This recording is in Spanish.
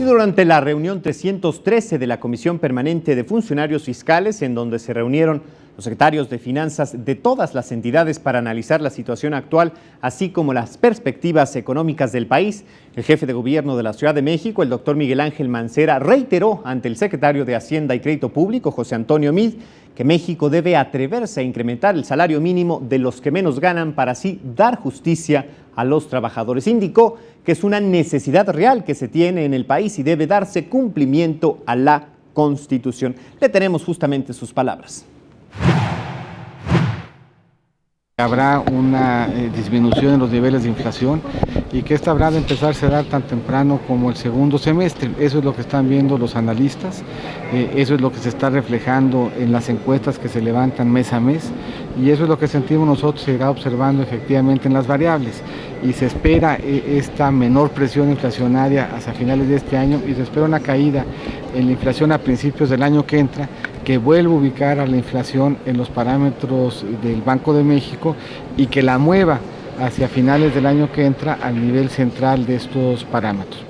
Y durante la reunión 313 de la Comisión Permanente de Funcionarios Fiscales, en donde se reunieron los secretarios de finanzas de todas las entidades para analizar la situación actual, así como las perspectivas económicas del país, el jefe de gobierno de la Ciudad de México, el doctor Miguel Ángel Mancera, reiteró ante el secretario de Hacienda y Crédito Público, José Antonio Meade, que México debe atreverse a incrementar el salario mínimo de los que menos ganan para así dar justicia a los trabajadores. Indicó que es una necesidad real que se tiene en el país y debe darse cumplimiento a la Constitución. Le tenemos justamente sus palabras. Habrá una disminución en los niveles de inflación y que esta habrá de empezarse a dar tan temprano como el segundo semestre. Eso es lo que están viendo los analistas, eso es lo que se está reflejando en las encuestas que se levantan mes a mes y eso es lo que sentimos nosotros, se irá observando efectivamente en las variables y se espera esta menor presión inflacionaria hacia finales de este año y se espera una caída en la inflación a principios del año que entra, que vuelva a ubicar a la inflación en los parámetros del Banco de México y que la mueva hacia finales del año que entra al nivel central de estos parámetros.